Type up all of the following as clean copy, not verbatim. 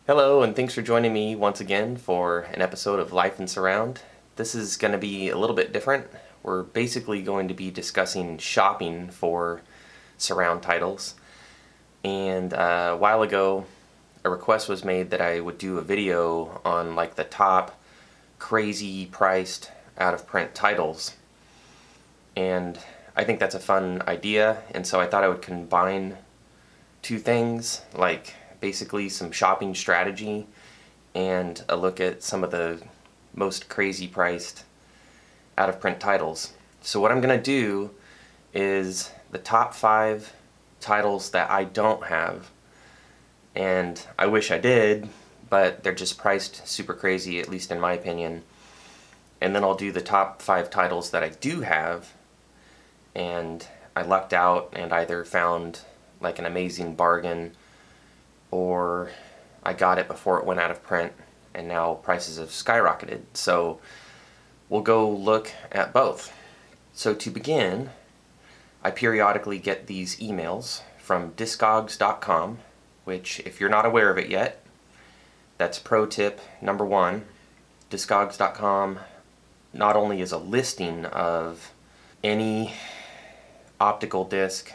Hello, and thanks for joining me once again for an episode of Life in Surround. This is going to be a little bit different. We're basically going to be discussing shopping for surround titles. And a while ago, a request was made that I would do a video on like the top crazy priced out-of-print titles. And I think that's a fun idea, and so I thought I would combine two things, like basically some shopping strategy and a look at some of the most crazy priced out-of-print titles. So what I'm going to do is the top 5 titles that I don't have, and I wish I did, but they're just priced super crazy, at least in my opinion. And then I'll do the top 5 titles that I do have, and I lucked out and either found like an amazing bargain or I got it before it went out of print and now prices have skyrocketed. So we'll go look at both. So to begin, I periodically get these emails from Discogs.com, which, if you're not aware of it yet, that's pro tip number 1. Discogs.com not only is a listing of any optical disc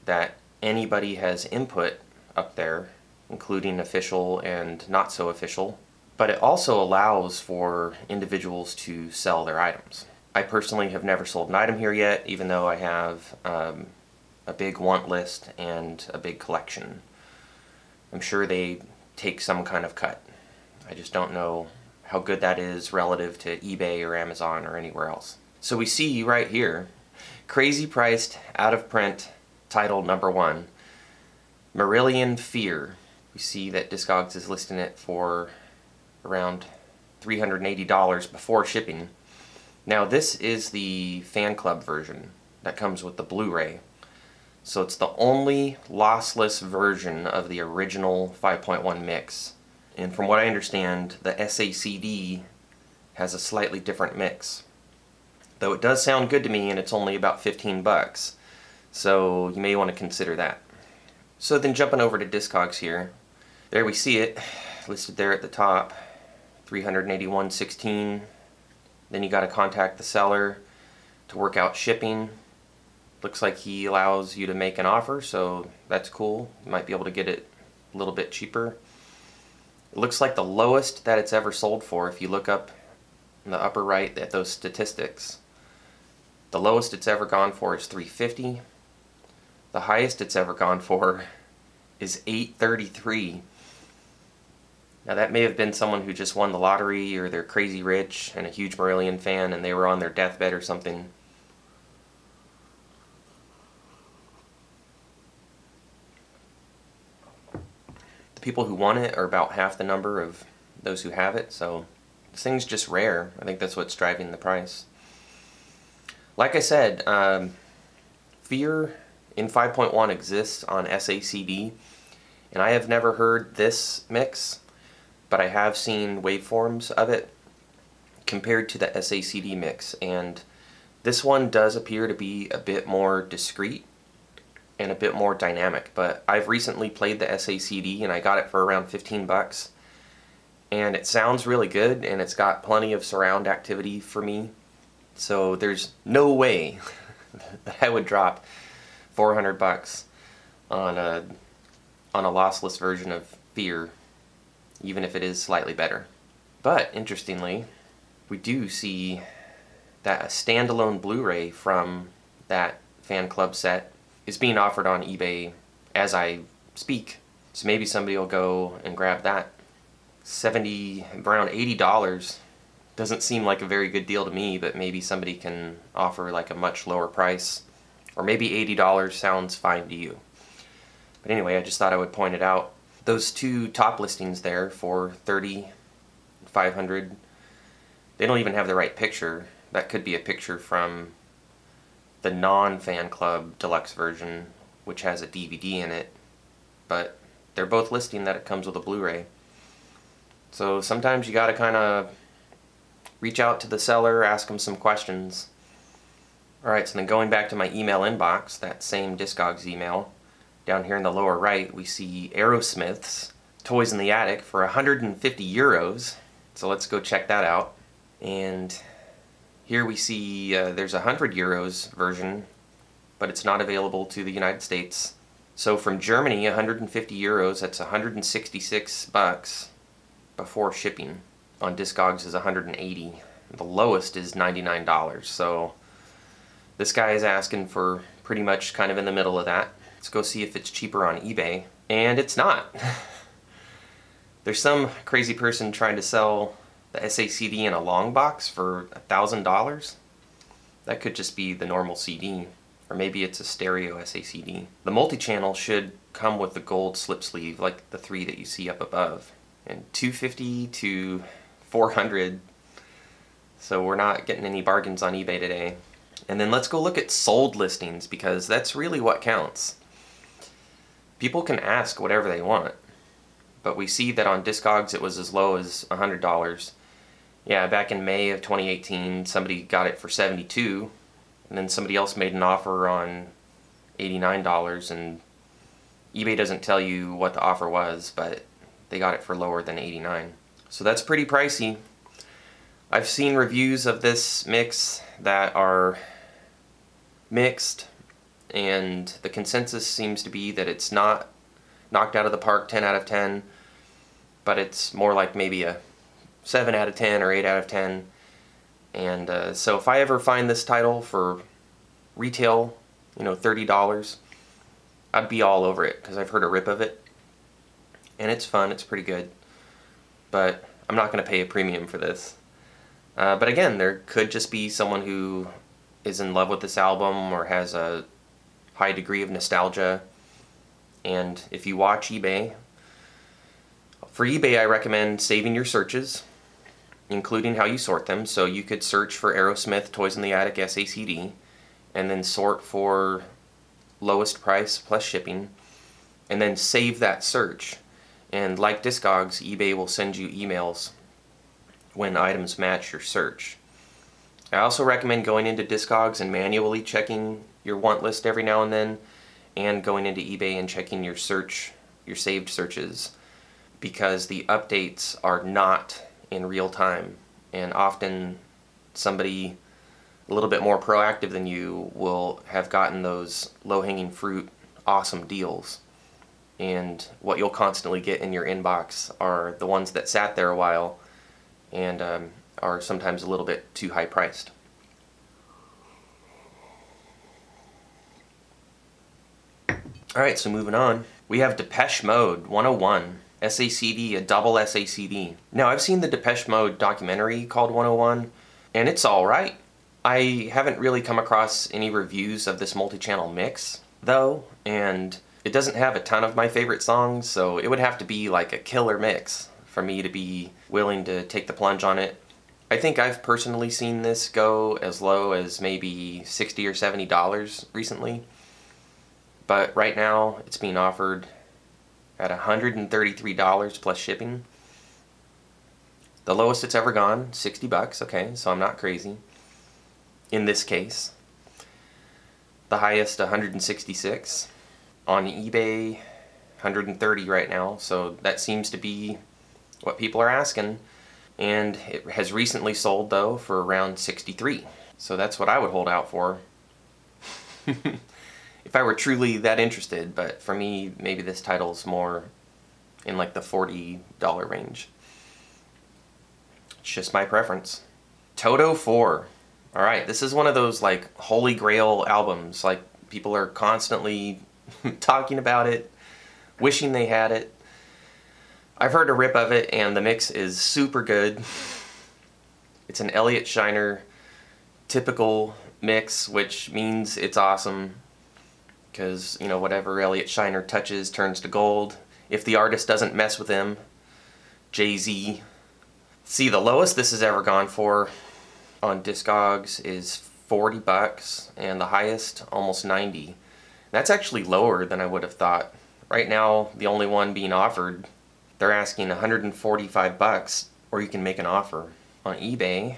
that anybody has input up there, including official and not so official, but it also allows for individuals to sell their items. I personally have never sold an item here yet, even though I have a big want list and a big collection. I'm sure they take some kind of cut. I just don't know how good that is relative to eBay or Amazon or anywhere else. So we see right here, crazy priced out of print title number 1, Marillion F.E.A.R. We see that Discogs is listing it for around $380 before shipping. Now this is the fan club version that comes with the Blu-ray. So it's the only lossless version of the original 5.1 mix. And from what I understand, the SACD has a slightly different mix. Though it does sound good to me, and it's only about 15 bucks. So you may want to consider that. So then jumping over to Discogs here, there we see it listed there at the top, $381.16. Then you got to contact the seller to work out shipping. Looks like he allows you to make an offer, so that's cool. You might be able to get it a little bit cheaper. It looks like the lowest that it's ever sold for, if you look up in the upper right at those statistics, the lowest it's ever gone for is $350. The highest it's ever gone for is $833. Now that may have been someone who just won the lottery, or they're crazy rich and a huge Marillion fan and they were on their deathbed or something. The people who want it are about half the number of those who have it, so this thing's just rare. I think that's what's driving the price. Like I said, F.E.A.R. in 5.1 exists on SACD, and I have never heard this mix, but I have seen waveforms of it compared to the SACD mix, and this one does appear to be a bit more discreet and a bit more dynamic. But I've recently played the SACD and I got it for around 15 bucks, and it sounds really good and it's got plenty of surround activity for me, so there's no way that I would drop 400 bucks on a lossless version of F.E.A.R., even if it is slightly better. But interestingly, we do see that a standalone Blu-ray from that fan club set is being offered on eBay as I speak. So maybe somebody will go and grab that. Around $80 doesn't seem like a very good deal to me, but maybe somebody can offer like a much lower price. Or maybe $80 sounds fine to you. But anyway, I just thought I would point it out. Those two top listings there for $30, $500, they don't even have the right picture. That could be a picture from the non-fan club deluxe version, which has a DVD in it. But they're both listing that it comes with a Blu-ray. So sometimes you gotta kind of reach out to the seller, ask them some questions. Alright, so then going back to my email inbox, that same Discogs email, down here in the lower right we see Aerosmith's Toys in the Attic for 150 euros. So let's go check that out. And here we see there's a 100 euros version, but it's not available to the United States. So from Germany, 150 euros, that's 166 bucks before shipping. On Discogs is 180. The lowest is $99. So this guy is asking for pretty much kind of in the middle of that. Let's go see if it's cheaper on eBay. And it's not. There's some crazy person trying to sell the SACD in a long box for $1,000. That could just be the normal CD. Or maybe it's a stereo SACD. The multi-channel should come with the gold slip sleeve, like the 3 that you see up above. And $250 to $400. So we're not getting any bargains on eBay today. And then let's go look at sold listings, because that's really what counts. People can ask whatever they want, but we see that on Discogs it was as low as $100. Yeah, back in May of 2018, somebody got it for $72, and then somebody else made an offer on $89, and eBay doesn't tell you what the offer was, but they got it for lower than $89. So that's pretty pricey. I've seen reviews of this mix that are mixed, and the consensus seems to be that it's not knocked out of the park 10 out of 10, but it's more like maybe a 7 out of 10 or 8 out of 10. And so if I ever find this title for retail, you know, $30, I'd be all over it, because I've heard a rip of it, and it's fun, it's pretty good, but I'm not going to pay a premium for this. But again, there could just be someone who is in love with this album or has a high degree of nostalgia. And if you watch eBay, for eBay I recommend saving your searches, including how you sort them. So you could search for Aerosmith Toys in the Attic SACD, and then sort for lowest price plus shipping, and then save that search. And like Discogs, eBay will send you emails when items match your search. I also recommend going into Discogs and manually checking your want list every now and then, and going into eBay and checking your saved searches, because the updates are not in real time, and often somebody a little bit more proactive than you will have gotten those low-hanging fruit awesome deals, and what you'll constantly get in your inbox are the ones that sat there a while and are sometimes a little bit too high priced. Alright, so moving on. We have Depeche Mode 101. SACD, a double SACD. Now, I've seen the Depeche Mode documentary called 101, and it's alright. I haven't really come across any reviews of this multi-channel mix, though, and it doesn't have a ton of my favorite songs, so it would have to be like a killer mix for me to be willing to take the plunge on it. I think I've personally seen this go as low as maybe $60 or $70 recently, but right now it's being offered at $133 plus shipping. The lowest it's ever gone, 60 bucks, okay, so I'm not crazy in this case. The highest, 166. On eBay, 130 right now, so that seems to be what people are asking. And it has recently sold, though, for around 63. So that's what I would hold out for. If I were truly that interested, but for me, maybe this title's more in like the $40 range. It's just my preference. Toto F.E.A.R. Alright, this is one of those like holy grail albums. Like, people are constantly talking about it, wishing they had it. I've heard a rip of it, and the mix is super good. It's an Elliott Shiner typical mix, which means it's awesome, because, you know, whatever Elliott Shiner touches turns to gold if the artist doesn't mess with him. Jay-Z. See, the lowest this has ever gone for on Discogs is 40 bucks, and the highest almost 90. That's actually lower than I would have thought. Right now, the only one being offered, they're asking 145 bucks, or you can make an offer. On eBay,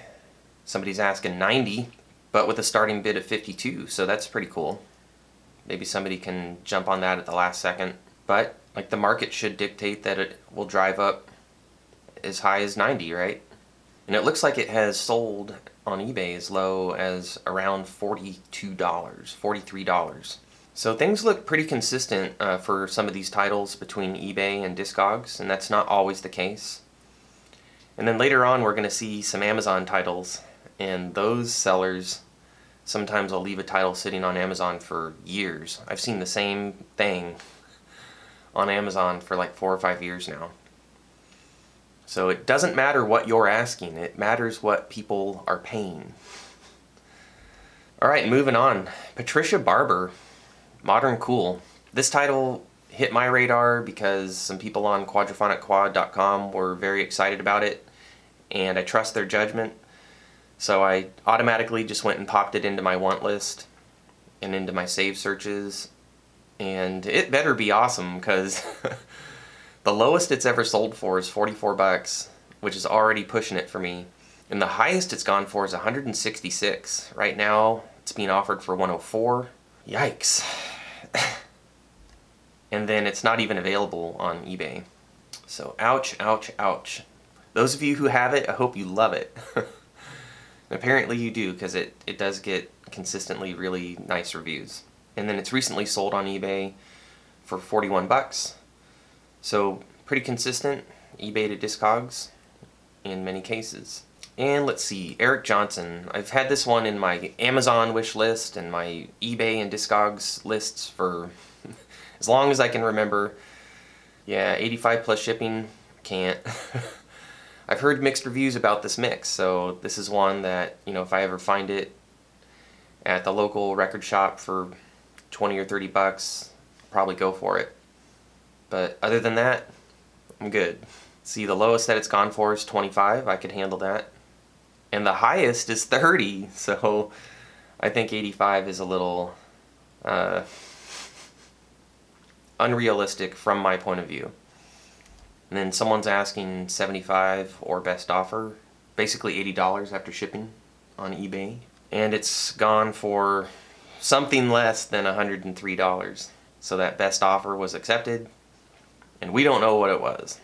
somebody's asking 90, but with a starting bid of 52, so that's pretty cool. Maybe somebody can jump on that at the last second. But Like the market should dictate that it will drive up as high as 90, right? And it looks like it has sold on eBay as low as around $42, $43. So things look pretty consistent for some of these titles between eBay and Discogs, and that's not always the case. And then later on we're going to see some Amazon titles, and those sellers sometimes will leave a title sitting on Amazon for years. I've seen the same thing on Amazon for like 4 or 5 years now. So it doesn't matter what you're asking, it matters what people are paying. Alright, moving on. Patricia Barber, Modern Cool. This title hit my radar because some people on quadrophonic.com were very excited about it, and I trust their judgment. So I automatically just went and popped it into my want list and into my save searches, and it better be awesome because the lowest it's ever sold for is 44 bucks, which is already pushing it for me. And the highest it's gone for is 166. Right now, it's being offered for 104. Yikes. And then it's not even available on eBay. So ouch, ouch, ouch. Those of you who have it, I hope you love it. Apparently you do, because it does get consistently really nice reviews. And then it's recently sold on eBay for 41 bucks. So pretty consistent, eBay to Discogs in many cases. And let's see, Eric Johnson. I've had this one in my Amazon wish list and my eBay and Discogs lists for as long as I can remember. Yeah, 85 plus shipping, can't. I've heard mixed reviews about this mix, so this is one that, you know, if I ever find it at the local record shop for 20 or 30 bucks, I'll probably go for it. But other than that, I'm good. See, the lowest that it's gone for is 25. I could handle that. And the highest is 30. So I think 85 is a little unrealistic from my point of view. And then someone's asking 75 or best offer. Basically $80 after shipping on eBay. And it's gone for something less than $103. So that best offer was accepted. And we don't know what it was.